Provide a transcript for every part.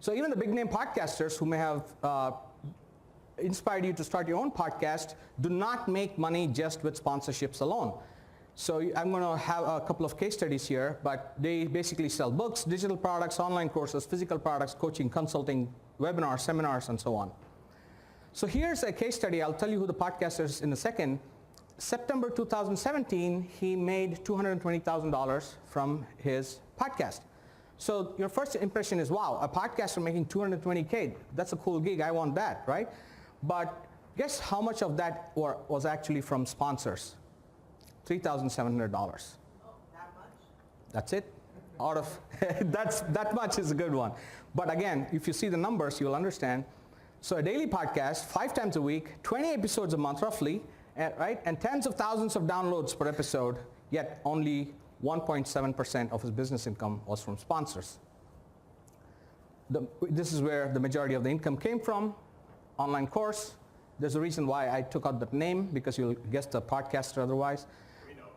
So even the big name podcasters who may have inspired you to start your own podcast do not make money just with sponsorships alone. So I'm going to have a couple of case studies here, but they basically sell books, digital products, online courses, physical products, coaching, consulting, webinars, seminars, and so on. So here's a case study. I'll tell you who the podcaster is in a second. September 2017, he made $220,000 from his podcast. So your first impression is, wow, a podcaster making $220K, that's a cool gig, I want that, right? But guess how much of that was actually from sponsors? $3,700. Oh, that much? That's it. Out of that much is a good one. But again, if you see the numbers, you'll understand. So a daily podcast, 5 times a week, 20 episodes a month roughly, right? And tens of thousands of downloads per episode, yet only 1.7% of his business income was from sponsors. This is where the majority of the income came from. Online course. There's a reason why I took out that name, because you'll guess the podcaster otherwise. We know who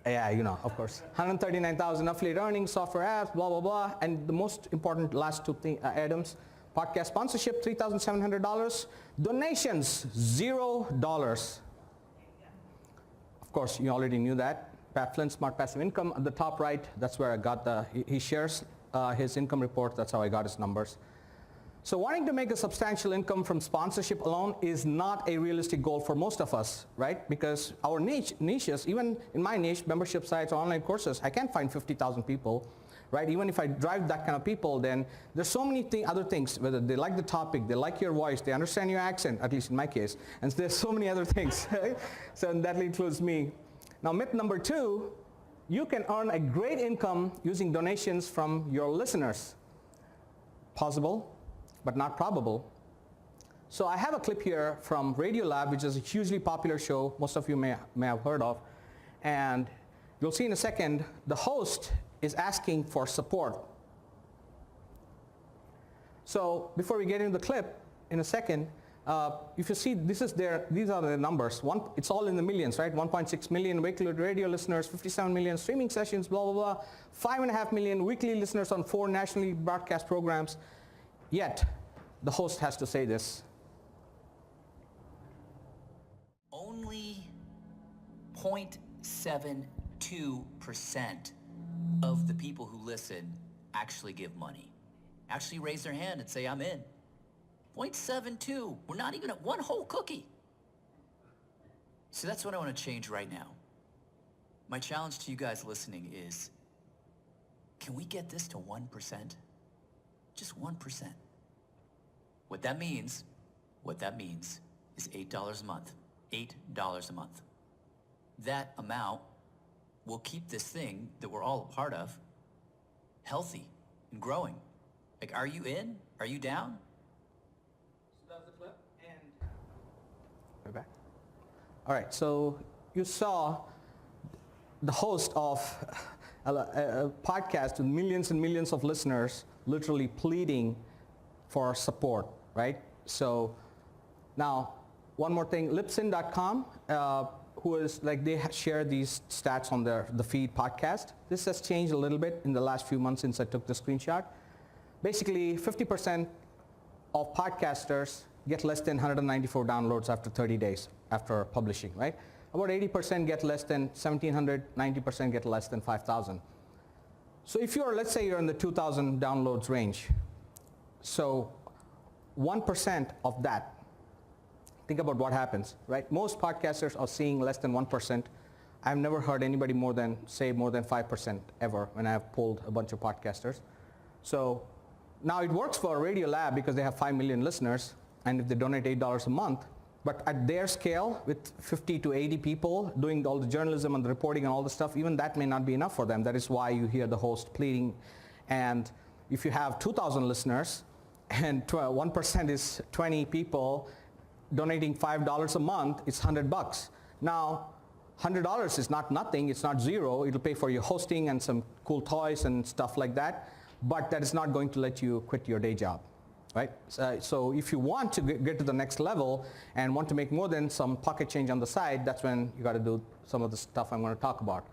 it is. Yeah, you know, of course. 139,000 affiliate earnings, software apps, blah, blah, blah. And the most important last two items, podcast sponsorship, $3,700. Donations, $0. Of course, you already knew that. Pat Flynn, Smart Passive Income. At the top right, that's where I got he shares his income report. That's how I got his numbers. So wanting to make a substantial income from sponsorship alone is not a realistic goal for most of us, right? Because our niches, even in my niche, membership sites or online courses, I can't find 50,000 people, right? Even if I drive that kind of people, then there's so many other things, whether they like the topic, they like your voice, they understand your accent, at least in my case, and there's so many other things, right? So that includes me. Now, myth number 2, you can earn a great income using donations from your listeners. Possible, but not probable. So I have a clip here from Radiolab, which is a hugely popular show most of you may have heard of. And you'll see in a second, the host is asking for support. So before we get into the clip, in a second, if you see, these are the numbers. It's all in the millions, right? 1.6 million weekly radio listeners, 57 million streaming sessions, blah, blah, blah. 5.5 million weekly listeners on 4 nationally broadcast programs. Yet, the host has to say this. Only 0.72% of the people who listen actually give money. Actually raise their hand and say, I'm in. 0.72. We're not even at one whole cookie. So that's what I want to change right now. My challenge to you guys listening is, can we get this to 1%? Just 1%. What that means is $8 a month. $8 a month. That amount will keep this thing that we're all a part of healthy and growing. Like, are you in? Are you down? So that's the clip, and we're back. All right, so you saw the host of a podcast with millions and millions of listeners literally pleading for support, right? So now, one more thing, Libsyn.com, they share these stats on the feed podcast. This has changed a little bit in the last few months since I took the screenshot. Basically, 50% of podcasters get less than 194 downloads after 30 days after publishing, right? About 80% get less than 1,700, 90% get less than 5,000. So if let's say you're in the 2,000 downloads range, so 1% of that, think about what happens, right? Most podcasters are seeing less than 1%. I've never heard anybody more than 5% ever when I have polled a bunch of podcasters. So now it works for Radiolab because they have 5 million listeners, and if they donate $8 a month, but at their scale, with 50 to 80 people doing all the journalism and the reporting and all the stuff, even that may not be enough for them. That is why you hear the host pleading. And if you have 2,000 listeners, and 1% is 20 people donating $5 a month, it's $100. Now, $100 is not nothing, it's not zero. It'll pay for your hosting and some cool toys and stuff like that, but that is not going to let you quit your day job, right? So if you want to get to the next level and want to make more than some pocket change on the side, that's when you got to do some of the stuff I'm going to talk about.